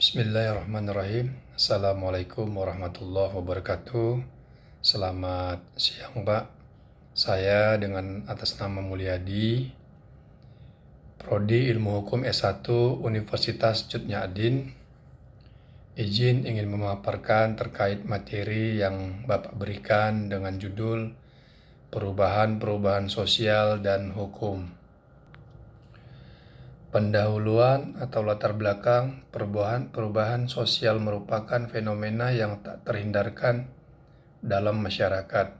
Bismillahirrahmanirrahim. Assalamualaikum warahmatullahi wabarakatuh. Selamat siang, Pak. Saya dengan atas nama Mulyadi, Prodi Ilmu Hukum S1 Universitas Cut Nyak-Dien, izin ingin memaparkan terkait materi yang Bapak berikan dengan judul Perubahan-perubahan sosial dan hukum. Pendahuluan atau latar belakang perubahan sosial merupakan fenomena yang tak terhindarkan dalam masyarakat.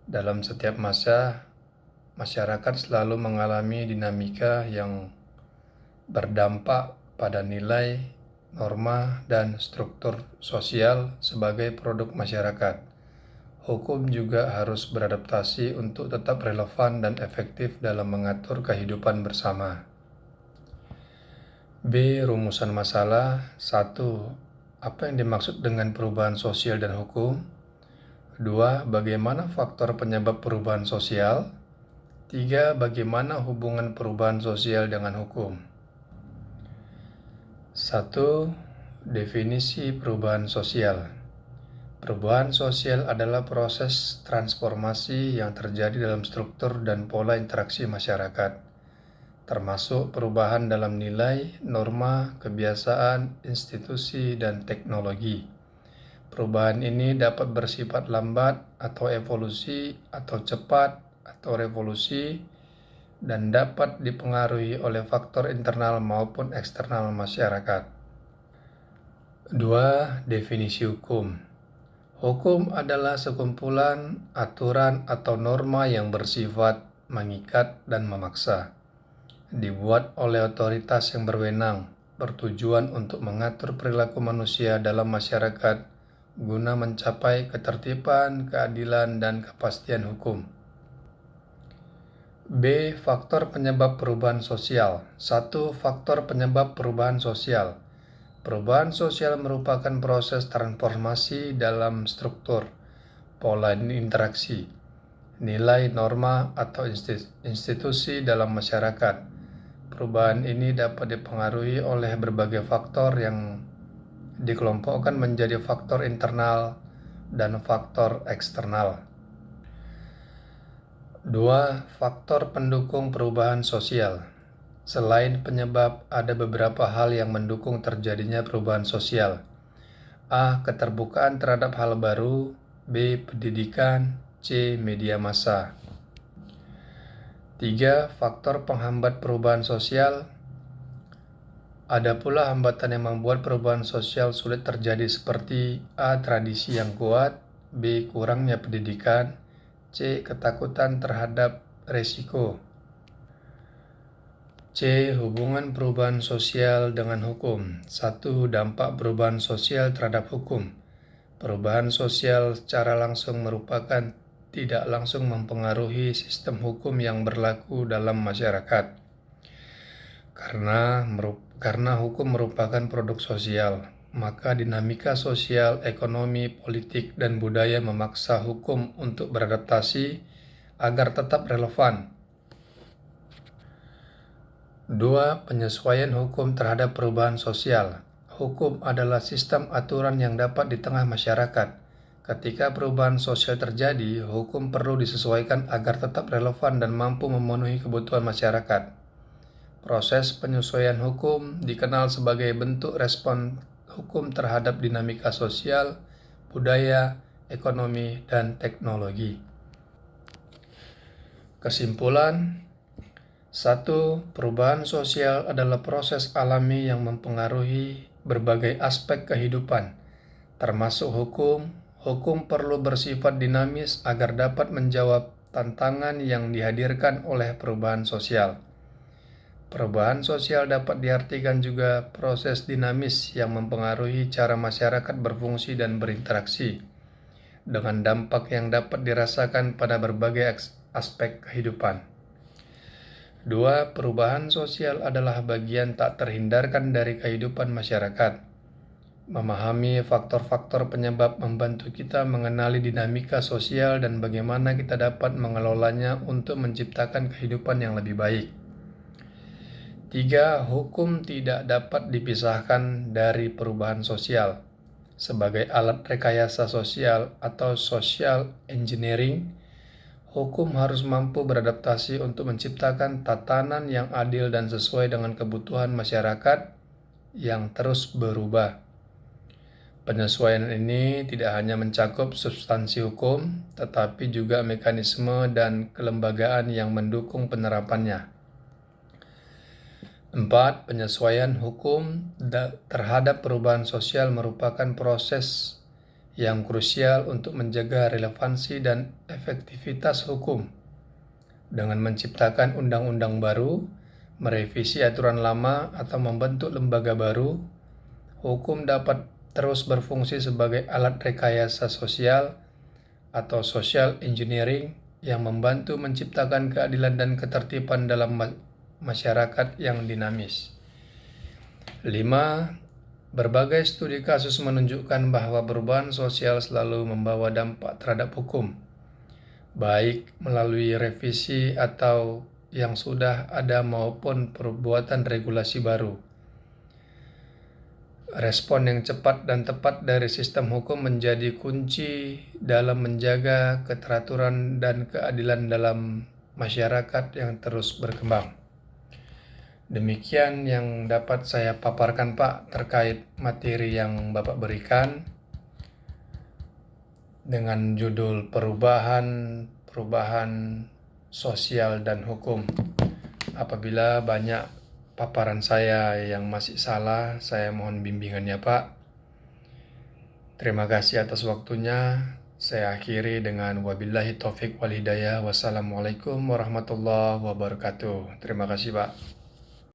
Dalam setiap masa, masyarakat selalu mengalami dinamika yang berdampak pada nilai, norma, dan struktur sosial sebagai produk masyarakat. Hukum juga harus beradaptasi untuk tetap relevan dan efektif dalam mengatur kehidupan bersama. B. Rumusan masalah. 1. Apa yang dimaksud dengan perubahan sosial dan hukum? 2. Bagaimana faktor penyebab perubahan sosial? 3. Bagaimana hubungan perubahan sosial dengan hukum? 1. Definisi perubahan sosial. Perubahan sosial adalah proses transformasi yang terjadi dalam struktur dan pola interaksi masyarakat, termasuk perubahan dalam nilai, norma, kebiasaan, institusi, dan teknologi. Perubahan ini dapat bersifat lambat atau evolusi, atau cepat atau revolusi, dan dapat dipengaruhi oleh faktor internal maupun eksternal masyarakat. 2. Definisi hukum. Hukum adalah sekumpulan aturan atau norma yang bersifat mengikat dan memaksa, dibuat oleh otoritas yang berwenang, bertujuan untuk mengatur perilaku manusia dalam masyarakat guna mencapai ketertiban, keadilan, dan kepastian hukum. B. Faktor penyebab perubahan sosial. 1. Faktor penyebab perubahan sosial. Perubahan sosial merupakan proses transformasi dalam struktur, pola interaksi, nilai, norma, atau institusi dalam masyarakat. Perubahan ini dapat dipengaruhi oleh berbagai faktor yang dikelompokkan menjadi faktor internal dan faktor eksternal. 2. Faktor pendukung perubahan sosial. Selain penyebab, ada beberapa hal yang mendukung terjadinya perubahan sosial. A. Keterbukaan terhadap hal baru. B. Pendidikan. C. Media massa. 3. Faktor penghambat perubahan sosial. Ada pula hambatan yang membuat perubahan sosial sulit terjadi seperti A. Tradisi yang kuat. B. Kurangnya pendidikan. C. Ketakutan terhadap resiko. C. Hubungan perubahan sosial dengan hukum. 1. Dampak perubahan sosial terhadap hukum. Perubahan sosial secara langsung merupakan tidak langsung mempengaruhi sistem hukum yang berlaku dalam masyarakat. Karena hukum merupakan produk sosial, maka dinamika sosial, ekonomi, politik, dan budaya memaksa hukum untuk beradaptasi agar tetap relevan. 2. Penyesuaian hukum terhadap perubahan sosial. Hukum adalah sistem aturan yang dapat di tengah masyarakat. Ketika perubahan sosial terjadi, hukum perlu disesuaikan agar tetap relevan dan mampu memenuhi kebutuhan masyarakat. Proses penyesuaian hukum dikenal sebagai bentuk respon hukum terhadap dinamika sosial, budaya, ekonomi, dan teknologi. Kesimpulan. 1. Perubahan sosial adalah proses alami yang mempengaruhi berbagai aspek kehidupan, termasuk hukum. Hukum perlu bersifat dinamis agar dapat menjawab tantangan yang dihadirkan oleh perubahan sosial. Perubahan sosial dapat diartikan juga proses dinamis yang mempengaruhi cara masyarakat berfungsi dan berinteraksi, dengan dampak yang dapat dirasakan pada berbagai aspek kehidupan. 2. Perubahan sosial adalah bagian tak terhindarkan dari kehidupan masyarakat. Memahami faktor-faktor penyebab membantu kita mengenali dinamika sosial dan bagaimana kita dapat mengelolanya untuk menciptakan kehidupan yang lebih baik. 3. Hukum tidak dapat dipisahkan dari perubahan sosial. Sebagai alat rekayasa sosial atau social engineering, hukum harus mampu beradaptasi untuk menciptakan tatanan yang adil dan sesuai dengan kebutuhan masyarakat yang terus berubah. Penyesuaian ini tidak hanya mencakup substansi hukum, tetapi juga mekanisme dan kelembagaan yang mendukung penerapannya. 4. Penyesuaian hukum terhadap perubahan sosial merupakan proses yang krusial untuk menjaga relevansi dan efektivitas hukum. Dengan menciptakan undang-undang baru, merevisi aturan lama, atau membentuk lembaga baru, hukum dapat terus berfungsi sebagai alat rekayasa sosial atau social engineering yang membantu menciptakan keadilan dan ketertiban dalam masyarakat yang dinamis. 5. Berbagai studi kasus menunjukkan bahwa perubahan sosial selalu membawa dampak terhadap hukum, baik melalui revisi atau yang sudah ada maupun perbuatan regulasi baru. Respon yang cepat dan tepat dari sistem hukum menjadi kunci dalam menjaga keteraturan dan keadilan dalam masyarakat yang terus berkembang. Demikian yang dapat saya paparkan, Pak, terkait materi yang Bapak berikan dengan judul perubahan sosial dan hukum. Apabila banyak paparan saya yang masih salah, saya mohon bimbingannya, Pak. Terima kasih atas waktunya. Saya akhiri dengan wabillahi taufik wal hidayah. Wassalamualaikum warahmatullahi wabarakatuh. Terima kasih, Pak.